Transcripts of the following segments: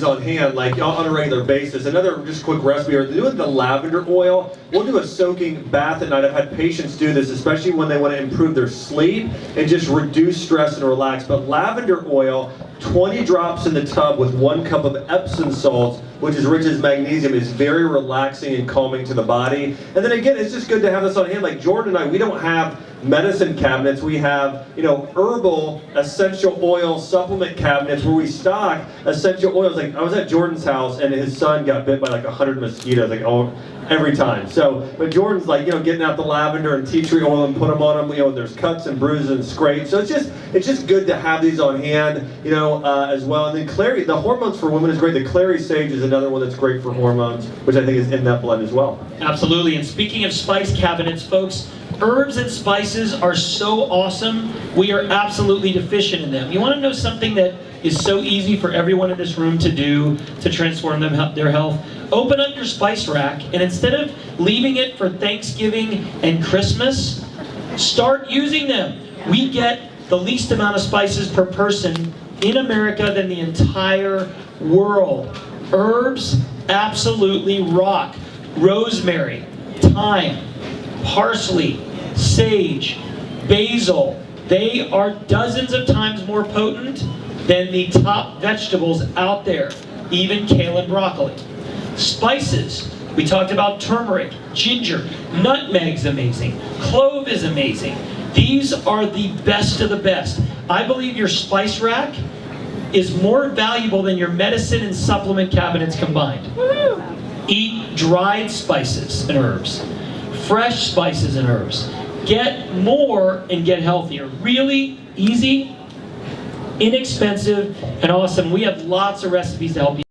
on hand, like on a regular basis. Another just quick recipe, or doing the lavender oil. We'll do a soaking bath at night. I've had patients do this, especially when they want to improve their sleep and just reduce stress and relax. But lavender oil, 20 drops in the tub with 1 cup of Epsom salts, which is rich as magnesium, is very relaxing and calming to the body. And then again, it's just good to have this on hand. Like Jordan and I, we don't have medicine cabinets. We have, herbal essential oil supplement cabinets where we stock essential oils. Like I was at Jordan's house and his son got bit by like 100 mosquitoes, every time. So, but Jordan's like, getting out the lavender and tea tree oil and put them on them. There's cuts and bruises and scrapes. So it's just good to have these on hand, as well. And then clary, the hormones for women is great. The clary sage is another one that's great for hormones, which I think is in that blend as well. Absolutely. And speaking of spice cabinets, folks, herbs and spices are so awesome. We are absolutely deficient in them. You want to know something that is so easy for everyone in this room to do to transform their health? Open up your spice rack, and instead of leaving it for Thanksgiving and Christmas, start using them. We get the least amount of spices per person in America than the entire world. Herbs absolutely rock. Rosemary, thyme, parsley, sage, basil, they are dozens of times more potent than the top vegetables out there, even kale and broccoli. Spices, we talked about turmeric, ginger, nutmeg's amazing, clove is amazing. These are the best of the best. I believe your spice rack is more valuable than your medicine and supplement cabinets combined. Eat dried spices and herbs, fresh spices and herbs. Get more and get healthier. Really easy, inexpensive, and awesome. We have lots of recipes to help you.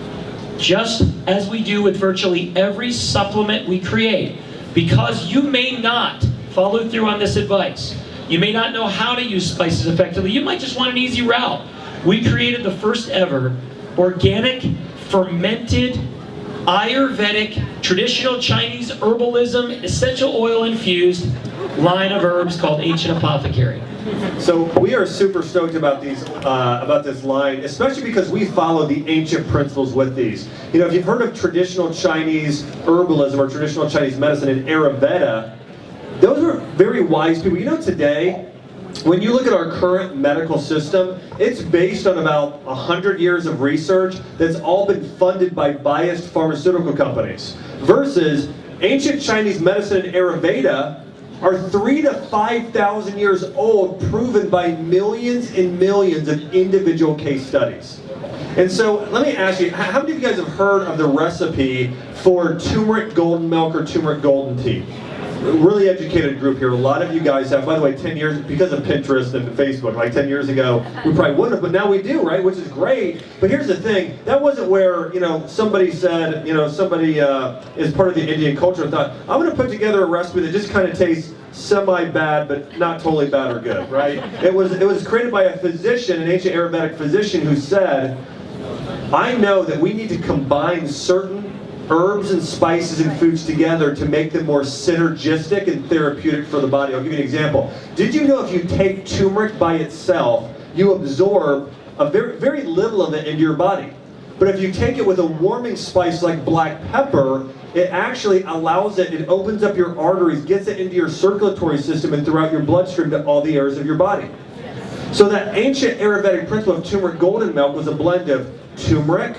Just as we do with virtually every supplement we create, because you may not follow through on this advice. You may not know how to use spices effectively. You might just want an easy route. We created the first ever organic, fermented, Ayurvedic, traditional Chinese herbalism, essential oil infused line of herbs called Ancient Apothecary. So we are super stoked about this line, especially because we follow the ancient principles with these. If you've heard of traditional Chinese herbalism or traditional Chinese medicine in Ayurveda, those were very wise people. Today, when you look at our current medical system, it's based on about 100 years of research that's all been funded by biased pharmaceutical companies. Versus ancient Chinese medicine and Ayurveda are 3,000 to 5,000 years old, proven by millions and millions of individual case studies. And so let me ask you, how many of you guys have heard of the recipe for turmeric golden milk or turmeric golden tea? Really educated group here. A lot of you guys have. By the way, 10 years, because of Pinterest and Facebook, like 10 years ago, we probably wouldn't have, but now we do, right? Which is great. But here's the thing. That wasn't where, somebody said, somebody is part of the Indian culture and thought, I'm going to put together a recipe that just kind of tastes semi-bad, but not totally bad or good, right? It was created by a physician, an ancient Ayurvedic physician, who said, I know that we need to combine certain herbs and spices and foods together to make them more synergistic and therapeutic for the body. I'll give you an example. Did you know if you take turmeric by itself, you absorb a very, very little of it into your body? But if you take it with a warming spice like black pepper, it actually allows it opens up your arteries, gets it into your circulatory system and throughout your bloodstream to all the areas of your body. So that ancient Ayurvedic principle of turmeric golden milk was a blend of turmeric,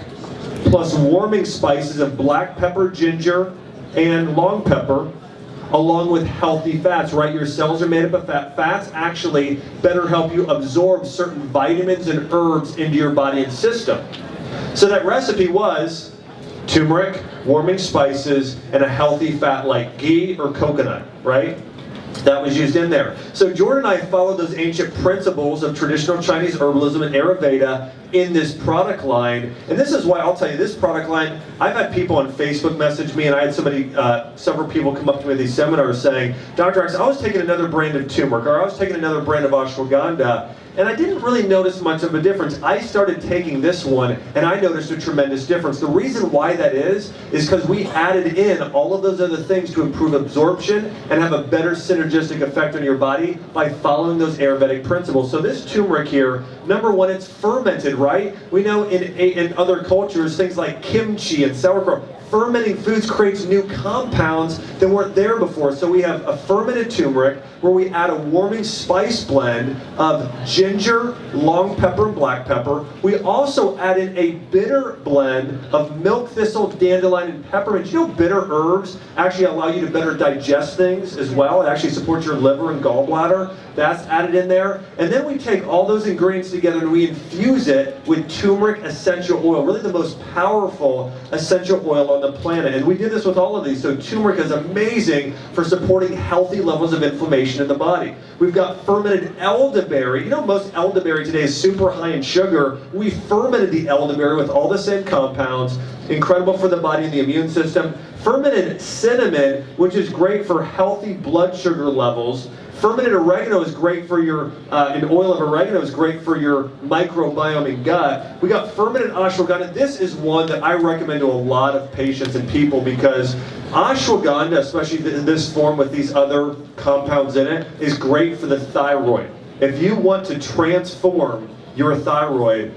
plus warming spices of black pepper, ginger, and long pepper, along with healthy fats, right? Your cells are made up of fat. Fats actually better help you absorb certain vitamins and herbs into your body and system. So that recipe was turmeric, warming spices, and a healthy fat like ghee or coconut, right? That was used in there. So Jordan and I followed those ancient principles of traditional Chinese herbalism and Ayurveda in this product line. And this is why I'll tell you, this product line, I've had people on Facebook message me, and I had several people come up to me at these seminars saying, Dr. X, I was taking another brand of turmeric, or I was taking another brand of ashwagandha, and I didn't really notice much of a difference. I started taking this one, and I noticed a tremendous difference. The reason why that is because we added in all of those other things to improve absorption and have a better synergistic effect on your body by following those Ayurvedic principles. So this turmeric here, number one, it's fermented, right? We know in other cultures, things like kimchi and sauerkraut, fermenting foods creates new compounds that weren't there before. So we have a fermented turmeric where we add a warming spice blend of ginger, long pepper, and black pepper. We also add in a bitter blend of milk thistle, dandelion, and peppermint. You know, bitter herbs actually allow you to better digest things as well. It actually supports your liver and gallbladder. That's added in there. And then we take all those ingredients together and we infuse it with turmeric essential oil, really the most powerful essential oil on the planet. And we did this with all of these. So turmeric is amazing for supporting healthy levels of inflammation in the body. We've got fermented elderberry. You know, most elderberry today is super high in sugar. We fermented the elderberry with all the same compounds. Incredible for the body and the immune system. Fermented cinnamon, which is great for healthy blood sugar levels. Fermented oregano is great for your, and oil of oregano is great for your microbiome and gut. We got fermented ashwagandha. This is one that I recommend to a lot of patients and people because ashwagandha, especially in this form with these other compounds in it, is great for the thyroid. If you want to transform your thyroid,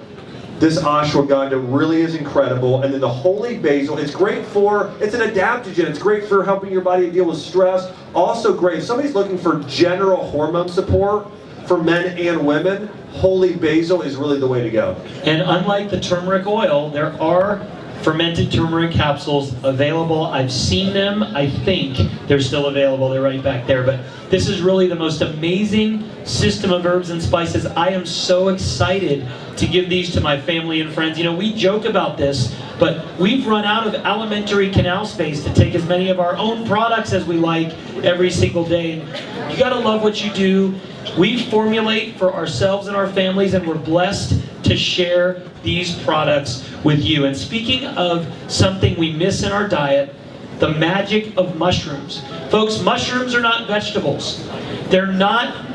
this ashwagandha really is incredible. And then the holy basil, it's great for, it's an adaptogen. It's great for helping your body deal with stress. Also great, if somebody's looking for general hormone support for men and women, holy basil is really the way to go. And unlike the turmeric oil, there are fermented turmeric capsules available. I've seen them. I think they're still available. They're right back there. But this is really the most amazing system of herbs and spices. I am so excited to give these to my family and friends. You know, we joke about this, but we've run out of alimentary canal space to take as many of our own products as we like every single day. And you gotta love what you do. We formulate for ourselves and our families, and we're blessed to share these products with you. And speaking of something we miss in our diet, the magic of mushrooms. Folks, mushrooms are not vegetables. They're not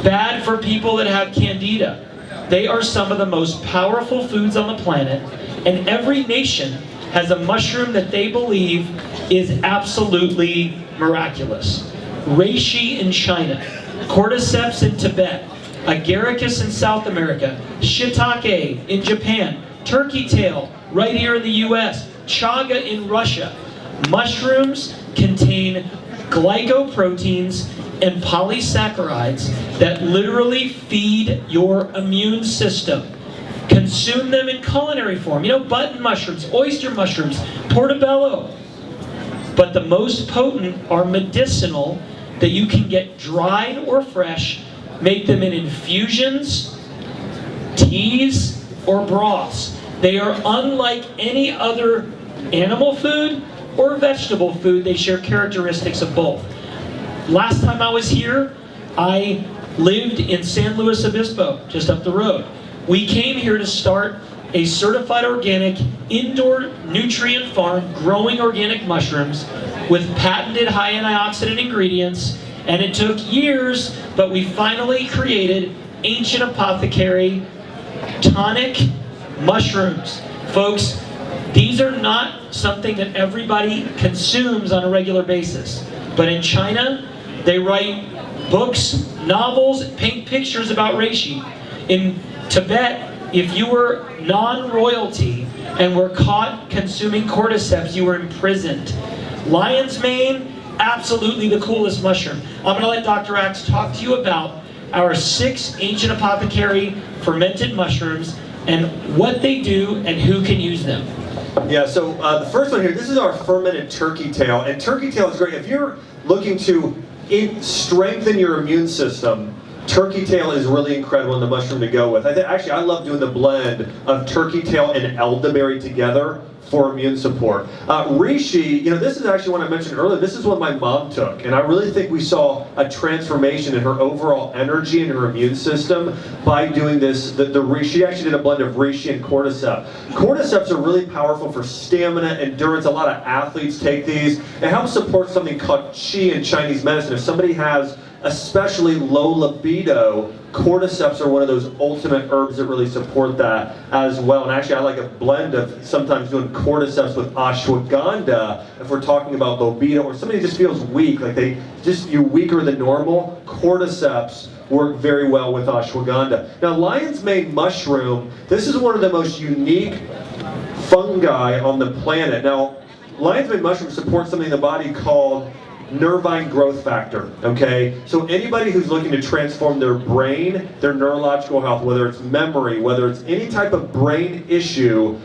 bad for people that have candida. They are some of the most powerful foods on the planet, and every nation has a mushroom that they believe is absolutely miraculous. Reishi in China, cordyceps in Tibet, agaricus in South America, shiitake in Japan, turkey tail right here in the US, chaga in Russia. Mushrooms contain glycoproteins and polysaccharides that literally feed your immune system. Consume them in culinary form. You know, button mushrooms, oyster mushrooms, portobello. But the most potent are medicinal, that you can get dried or fresh, make them in infusions, teas, or broths. They are unlike any other animal food or vegetable food. They share characteristics of both. Last time I was here, I lived in San Luis Obispo, just up the road. We came here to start a certified organic indoor nutrient farm growing organic mushrooms with patented high antioxidant ingredients, and it took years, but we finally created Ancient Apothecary tonic mushrooms. Folks, these are not something that everybody consumes on a regular basis, but in China, they write books, novels, paint pictures about reishi. In Tibet, if you were non-royalty and were caught consuming cordyceps, you were imprisoned. Lion's mane, absolutely the coolest mushroom. I'm going to let Dr. Axe talk to you about our 6 Ancient Apothecary fermented mushrooms and what they do and who can use them. Yeah, so the first one here, this is our fermented turkey tail. And turkey tail is great. If you're looking to strengthen your immune system, turkey tail is really incredible and the mushroom to go with. Actually, I love doing the blend of turkey tail and elderberry together for immune support. Reishi, you know, this is actually one I mentioned earlier. This is one my mom took, and I really think we saw a transformation in her overall energy and her immune system by doing this. The reishi, she actually did a blend of reishi and cordyceps. Cordyceps are really powerful for stamina, endurance. A lot of athletes take these. It helps support something called qi in Chinese medicine. If somebody has especially low libido, cordyceps are one of those ultimate herbs that really support that as well. And actually I like a blend of sometimes doing cordyceps with ashwagandha if we're talking about libido or somebody just feels weak, like you're weaker than normal. Cordyceps work very well with ashwagandha. Now lion's mane mushroom, this is one of the most unique fungi on the planet. Now lion's mane mushroom supports something in the body called nervine growth factor, okay? So anybody who's looking to transform their brain, their neurological health, whether it's memory, whether it's any type of brain issue,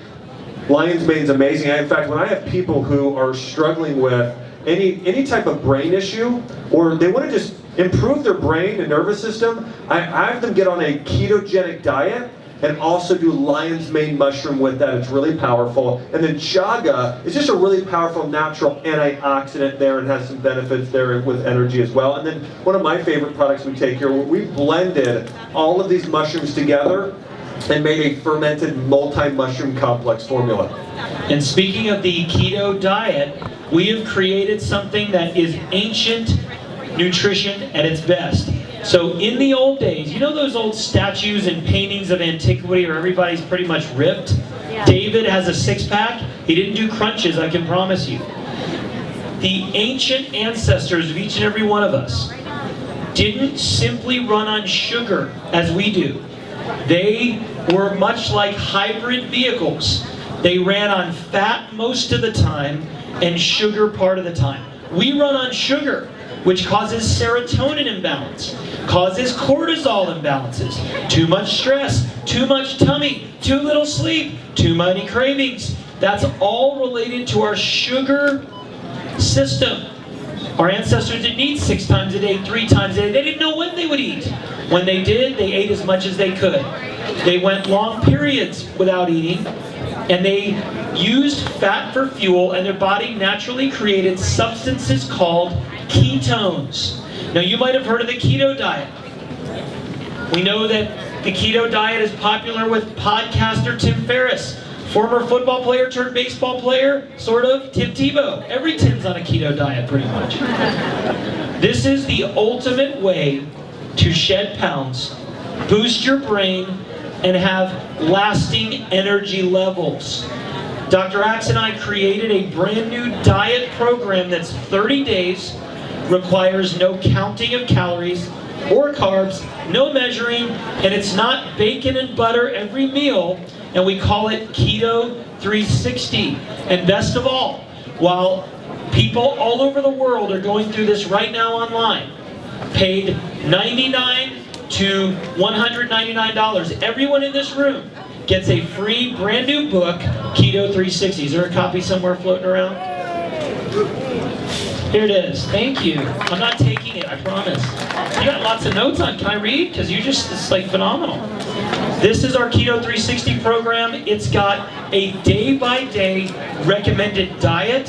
lion's mane is amazing. In fact, when I have people who are struggling with any type of brain issue, or they want to just improve their brain and nervous system, I have them get on a ketogenic diet and also do lion's mane mushroom with that. It's really powerful. And then chaga is just a really powerful natural antioxidant there and has some benefits there with energy as well. And then one of my favorite products we take here, we blended all of these mushrooms together and made a fermented multi-mushroom complex formula. And speaking of the keto diet, we have created something that is ancient nutrition at its best. So in the old days, you know those old statues and paintings of antiquity where everybody's pretty much ripped? Yeah. David has a six-pack. He didn't do crunches, I can promise you. The ancient ancestors of each and every one of us didn't simply run on sugar as we do. They were much like hybrid vehicles. They ran on fat most of the time and sugar part of the time. We run on sugar, which causes serotonin imbalance, causes cortisol imbalances, too much stress, too much tummy, too little sleep, too many cravings. That's all related to our sugar system. Our ancestors didn't eat 6 times a day, 3 times a day. They didn't know when they would eat. When they did, they ate as much as they could. They went long periods without eating, and they used fat for fuel, and their body naturally created substances called ketones. Now you might have heard of the keto diet. We know that the keto diet is popular with podcaster Tim Ferriss, former football player turned baseball player, sort of, Tim Tebow. Every Tim's on a keto diet pretty much. This is the ultimate way to shed pounds, boost your brain, and have lasting energy levels. Dr. Axe and I created a brand new diet program that's 30 days, requires no counting of calories or carbs, no measuring, and it's not bacon and butter every meal, and we call it Keto 360. And best of all, while people all over the world are going through this right now online, paid $99 to $199, everyone in this room gets a free brand new book, Keto 360. Is there a copy somewhere floating around? Here it is. Thank you. I'm not taking it, I promise. You got lots of notes on. Can I read? Because it's like phenomenal. This is our Keto 360 program. It's got a day-by-day recommended diet.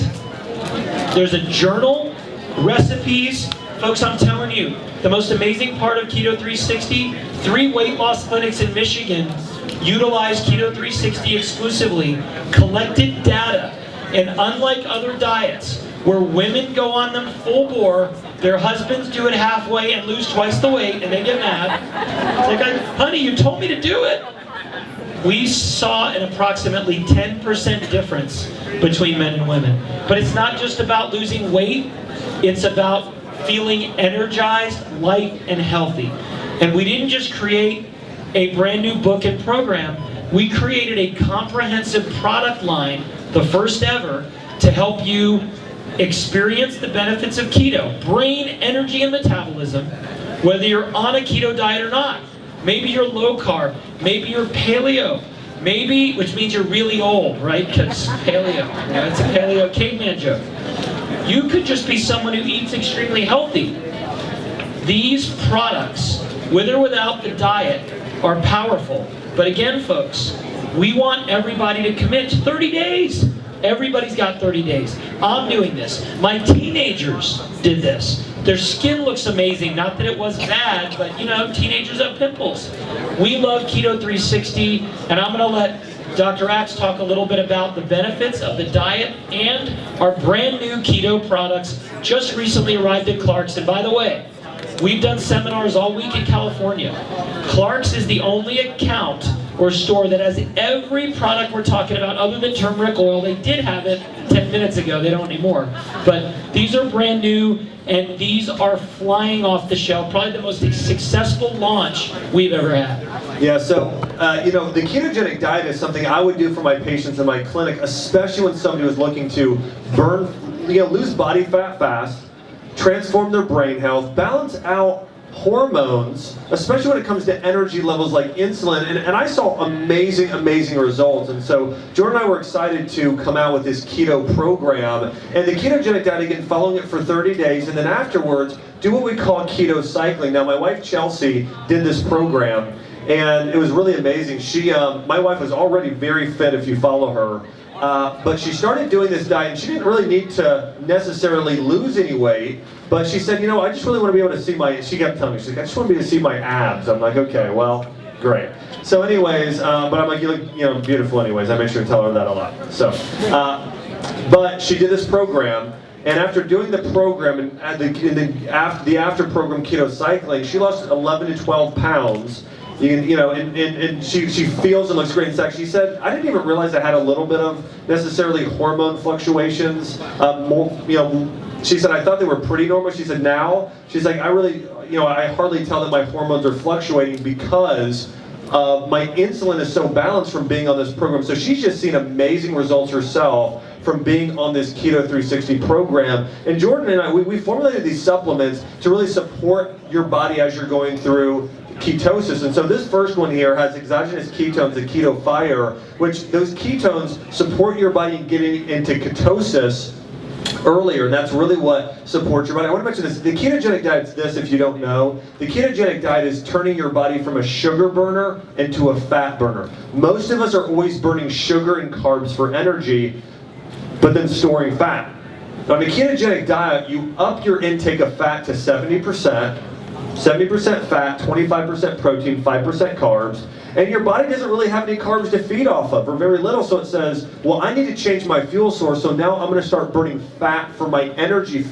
There's a journal, recipes. Folks, I'm telling you, the most amazing part of Keto 360, 3 weight loss clinics in Michigan utilize Keto 360 exclusively, collected data, and unlike other diets, where women go on them full bore, their husbands do it halfway and lose twice the weight, and they get mad. It's like, honey, you told me to do it. We saw an approximately 10% difference between men and women. But it's not just about losing weight, it's about feeling energized, light, and healthy. And we didn't just create a brand new book and program, we created a comprehensive product line, the first ever, to help you experience the benefits of keto, brain, energy, and metabolism, whether you're on a keto diet or not. Maybe you're low carb, maybe you're paleo, maybe, which means you're really old, right? Because paleo, it's a paleo caveman joke. You could just be someone who eats extremely healthy. These products, with or without the diet, are powerful. But again, folks, we want everybody to commit to 30 days. Everybody's got 30 days. I'm doing this. My teenagers did this. Their skin looks amazing. Not that it was bad, but teenagers have pimples. We love Keto 360, and I'm going to let Dr. Axe talk a little bit about the benefits of the diet and our brand new keto products just recently arrived at CLARKS. And by the way, We've done seminars all week in California. CLARKS is the only account or store that has every product we're talking about other than turmeric oil. They did have it 10 minutes ago, they don't anymore. But these are brand new, and these are flying off the shelf. Probably the most successful launch we've ever had. Yeah, so, the ketogenic diet is something I would do for my patients in my clinic, especially when somebody was looking to lose body fat fast, transform their brain health, balance out hormones, especially when it comes to energy levels like insulin, and I saw amazing results. And so Jordan and I were excited to come out with this keto program, and the ketogenic diet, again, following it for 30 days, and then afterwards do what we call keto cycling. Now, my wife Chelsea did this program, and it was really amazing. My wife was already very fit if you follow her, but she started doing this diet, and she didn't really need to necessarily lose any weight, but she said, I just really want to be able to see she kept telling me, she's like, I just want to be able to see my abs. I'm like, okay, well, great. So anyways, but I'm like, you look, beautiful anyways. I make sure to tell her that a lot. So, but she did this program, and after doing the program, and the after program keto cycling, she lost 11 to 12 pounds. And she feels and looks great. In fact, she said, I didn't even realize I had a little bit of necessarily hormone fluctuations. She said, I thought they were pretty normal. She said, now, she's like, I really, I hardly tell that my hormones are fluctuating because my insulin is so balanced from being on this program. So she's just seen amazing results herself from being on this Keto 360 program. And Jordan and I, we formulated these supplements to really support your body as you're going through ketosis. And so this first one here has exogenous ketones, the keto fire, which those ketones support your body getting into ketosis earlier, and that's really what supports your body. I want to mention this. The ketogenic diet is this, if you don't know. The ketogenic diet is turning your body from a sugar burner into a fat burner. Most of us are always burning sugar and carbs for energy, but then storing fat. Now, on a ketogenic diet, you up your intake of fat to 70%, 70% fat, 25% protein, 5% carbs, and your body doesn't really have any carbs to feed off of, or very little, so it says, well, I need to change my fuel source, so now I'm going to start burning fat for my energy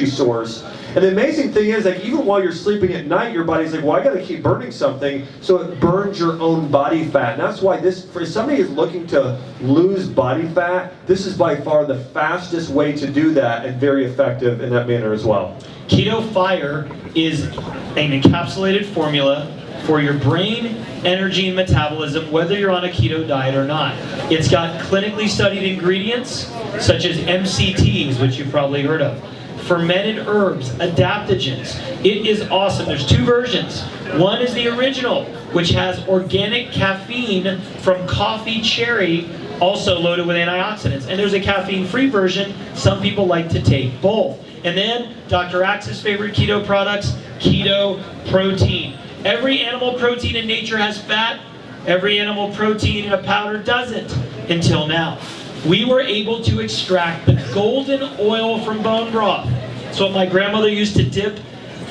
source. And the amazing thing is, like, even while you're sleeping at night, your body's like, well, I got to keep burning something, so it burns your own body fat. And that's why for somebody who's looking to lose body fat, this is by far the fastest way to do that, and very effective in that manner as well. Keto Fire is an encapsulated formula for your brain, energy, and metabolism, whether you're on a keto diet or not. It's got clinically studied ingredients, such as MCTs, which you've probably heard of, fermented herbs, adaptogens. It is awesome. There's two versions. One is the original, which has organic caffeine from coffee cherry, also loaded with antioxidants. And there's a caffeine-free version. Some people like to take both. And then Dr. Axe's favorite keto products, keto protein. Every animal protein in nature has fat. Every animal protein in a powder doesn't, until now. We were able to extract the golden oil from bone broth. It's what my grandmother used to dip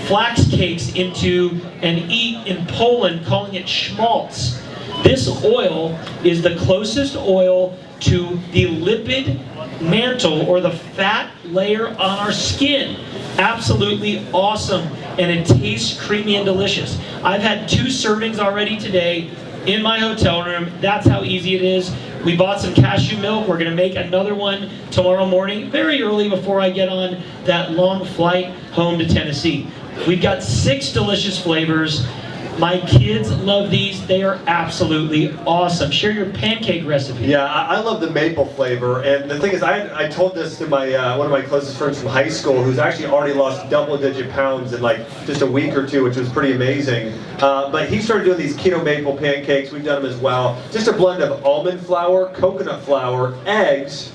flax cakes into and eat in Poland, calling it schmaltz. This oil is the closest oil to the lipid mantle, or the fat layer on our skin. Absolutely awesome, and it tastes creamy and delicious. I've had 2 servings already today in my hotel room. That's how easy it is. We bought some cashew milk. We're going to make another one tomorrow morning, very early before I get on that long flight home to Tennessee. We've got 6 delicious flavors. My kids love these. They are absolutely awesome. Share your pancake recipe. Yeah, I love the maple flavor. And the thing is, I told this to my one of my closest friends from high school, who's actually already lost double-digit pounds in like just a week or 2, which was pretty amazing. But he started doing these keto maple pancakes. We've done them as well. Just a blend of almond flour, coconut flour, eggs,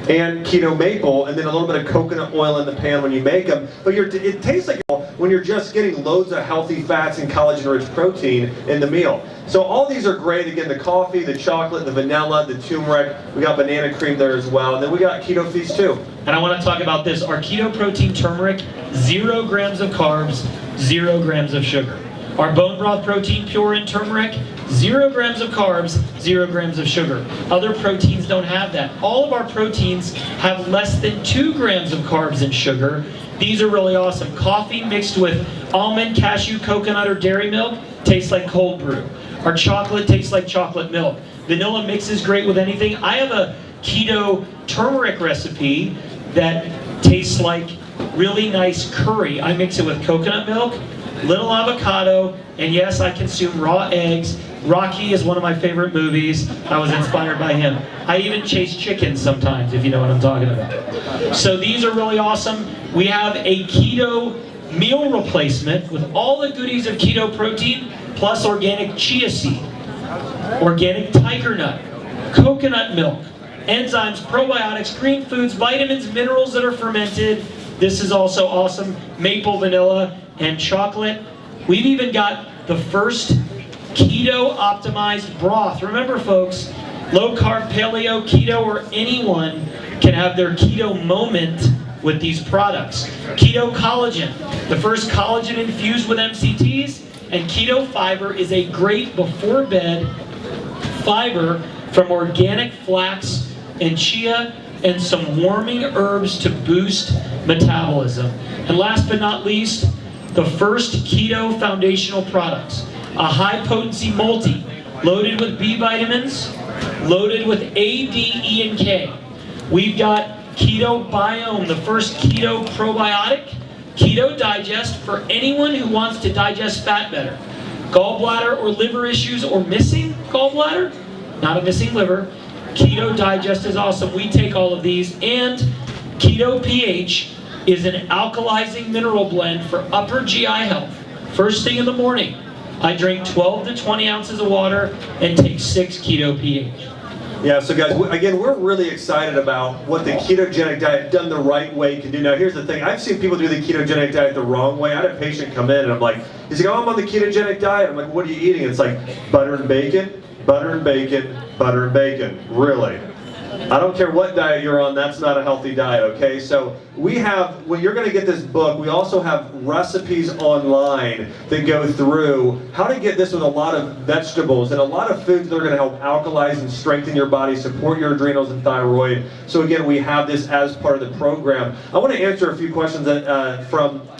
and keto maple, and then a little bit of coconut oil in the pan when you make them. But it tastes like when you're just getting loads of healthy fats and collagen-rich protein in the meal. So all these are great. Again, the coffee, the chocolate, the vanilla, the turmeric. We got banana cream there as well. And then we got Keto Feast too. And I want to talk about this. Our keto protein turmeric, 0 grams of carbs, 0 grams of sugar. Our bone broth protein pure in turmeric, 0 grams of carbs, 0 grams of sugar. Other proteins don't have that. All of our proteins have less than 2 grams of carbs and sugar. These are really awesome. Coffee mixed with almond, cashew, coconut, or dairy milk tastes like cold brew. Our chocolate tastes like chocolate milk. Vanilla mixes great with anything. I have a keto turmeric recipe that tastes like really nice curry. I mix it with coconut milk, little avocado, and yes, I consume raw eggs. Rocky is one of my favorite movies. I was inspired by him. I even chase chickens sometimes, if you know what I'm talking about. So these are really awesome. We have a keto meal replacement with all the goodies of keto protein, plus organic chia seed, organic tiger nut, coconut milk, enzymes, probiotics, green foods, vitamins, minerals that are fermented. This is also awesome. Maple, vanilla, and chocolate. We've even got the first keto optimized broth. Remember folks, low carb, paleo, keto, or anyone can have their keto moment with these products. Keto collagen, the first collagen infused with MCTs, and keto fiber is a great before bed fiber from organic flax and chia and some warming herbs to boost metabolism. And last but not least, the first keto foundational products. A high potency multi, loaded with B vitamins, loaded with A, D, E, and K. We've got Keto Biome, the first keto probiotic, Keto Digest for anyone who wants to digest fat better. Gallbladder or liver issues or missing gallbladder, not a missing liver. Keto Digest is awesome. We take all of these. And Keto pH is an alkalizing mineral blend for upper GI health. First thing in the morning, I drink 12 to 20 ounces of water and take 6 Keto pH. Yeah, so guys, again, we're really excited about what the ketogenic diet done the right way can do. Now, here's the thing. I've seen people do the ketogenic diet the wrong way. I had a patient come in and I'm like, he's like, oh, I'm on the ketogenic diet. I'm like, what are you eating? It's like butter and bacon, butter and bacon, butter and bacon. Really? I don't care what diet you're on, that's not a healthy diet, okay? So we have, when you're gonna get this book, we also have recipes online that go through how to get this with a lot of vegetables and a lot of foods that are gonna help alkalize and strengthen your body, support your adrenals and thyroid. So again, we have this as part of the program. I wanna answer a few questions that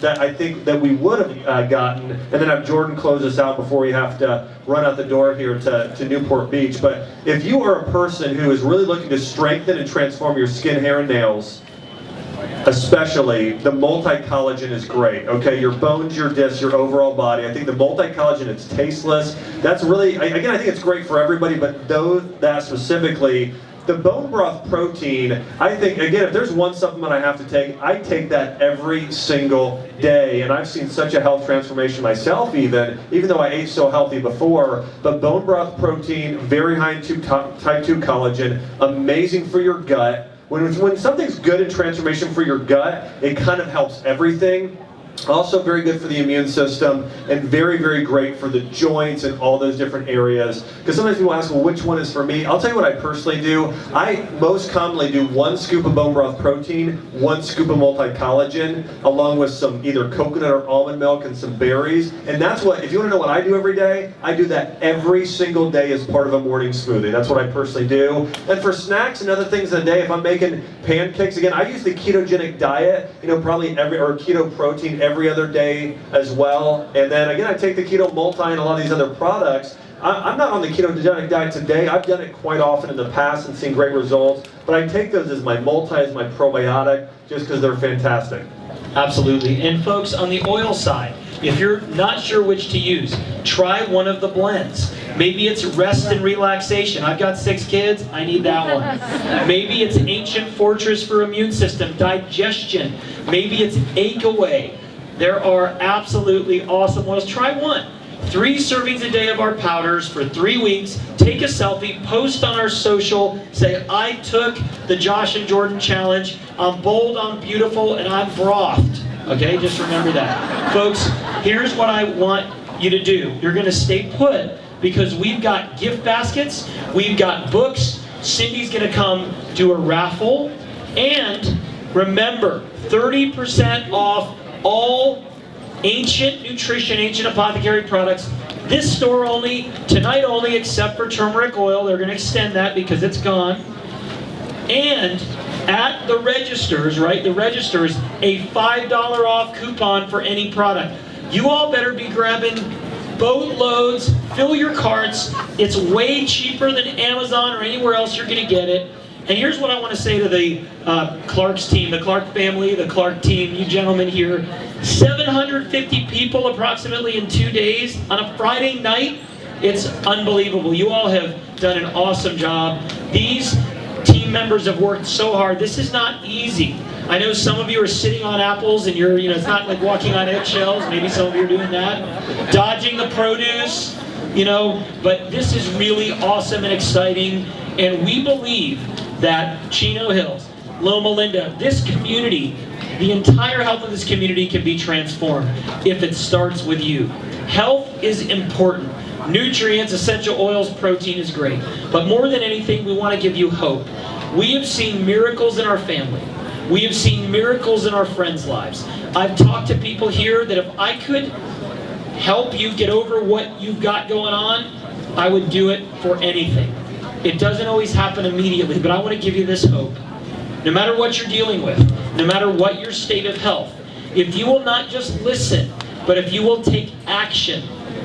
I think that we would have gotten, and then have Jordan close us out before we have to run out the door here to Newport Beach. But if you are a person who is really looking to strengthen and transform your skin, hair, and nails, especially, the multi-collagen is great, okay? Your bones, your discs, your overall body. I think the multi-collagen, it's tasteless. That's really, again, I think it's great for everybody, but that specifically, the bone broth protein, I think, again, if there's one supplement I have to take, I take that every single day. And I've seen such a health transformation myself even though I ate so healthy before. But bone broth protein, very high in type 2 collagen, amazing for your gut. When something's good in transformation for your gut, it kind of helps everything. Also very good for the immune system, and very, very great for the joints and all those different areas. Because sometimes people ask, well, which one is for me? I'll tell you what I personally do. I most commonly do 1 scoop of bone broth protein, 1 scoop of multi-collagen, along with some either coconut or almond milk and some berries. And that's what, if you want to know what I do every day, I do that every single day as part of a morning smoothie. That's what I personally do. And for snacks and other things in the day, if I'm making pancakes, again, I use the ketogenic diet, probably or keto protein every other day as well. And then again, I take the keto multi and a lot of these other products. I'm not on the ketogenic diet today. I've done it quite often in the past and seen great results, but I take those as my multi, as my probiotic, just because they're fantastic. Absolutely. And folks, on the oil side, if you're not sure which to use, try one of the blends. Maybe it's rest and relaxation. I've got 6 kids, I need that one. Maybe it's ancient fortress for immune system, digestion. Maybe it's ache away. There are absolutely awesome oils. Try one. 3 servings a day of our powders for 3 weeks. Take a selfie, post on our social, say, I took the Josh and Jordan challenge. I'm bold, I'm beautiful, and I'm brothed. Okay, just remember that. Folks, here's what I want you to do. You're gonna stay put because we've got gift baskets, we've got books, Cindy's gonna come do a raffle, and remember, 30% off all ancient nutrition, ancient apothecary products This store only, tonight only, except for turmeric oil. They're going to extend that because it's gone. And at the registers, right, the registers, a $5 off coupon for any product. You all better be grabbing boatloads, fill your carts. It's way cheaper than Amazon or anywhere else you're going to get it. And here's what I want to say to the CLARKS team, the Clark family, the Clark team, you gentlemen here. 750 people approximately in 2 days on a Friday night. It's unbelievable. You all have done an awesome job. These team members have worked so hard. This is not easy. I know some of you are sitting on apples and you're, it's not like walking on eggshells. Maybe some of you are doing that. Dodging the produce, but this is really awesome and exciting. And we believe that Chino Hills, Loma Linda, this community, the entire health of this community can be transformed if it starts with you. Health is important. Nutrients, essential oils, protein is great. But more than anything, we want to give you hope. We have seen miracles in our family. We have seen miracles in our friends' lives. I've talked to people here that if I could help you get over what you've got going on, I would do it for anything. It doesn't always happen immediately, but I want to give you this hope. No matter what you're dealing with, no matter what your state of health, if you will not just listen, but if you will take action,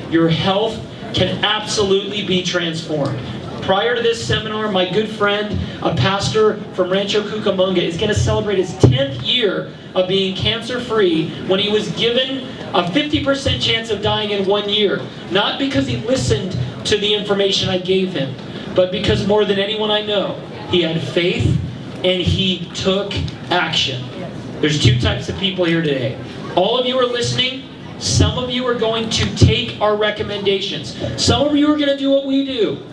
your health can absolutely be transformed. Prior to this seminar, my good friend, a pastor from Rancho Cucamonga, is going to celebrate his 10th year of being cancer-free when he was given a 50% chance of dying in 1 year. Not because he listened to the information I gave him, but because more than anyone I know, he had faith and he took action. There's two types of people here today. All of you are listening. Some of you are going to take our recommendations. Some of you are going to do what we do,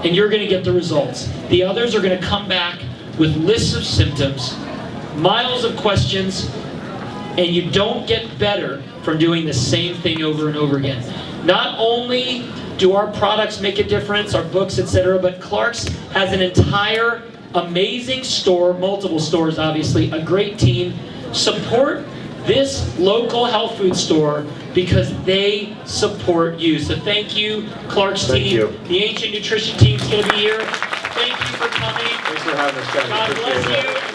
and you're going to get the results. The others are going to come back with lists of symptoms, miles of questions, and you don't get better from doing the same thing over and over again. Not only do our products make a difference, our books, etc., but CLARKS has an entire amazing store, multiple stores obviously, a great team. Support this local health food store because they support you. So thank you, CLARKS team. Thank you. The Ancient Nutrition team is going to be here. Thank you for coming. Thanks for having us, guys. God Appreciate bless it. you.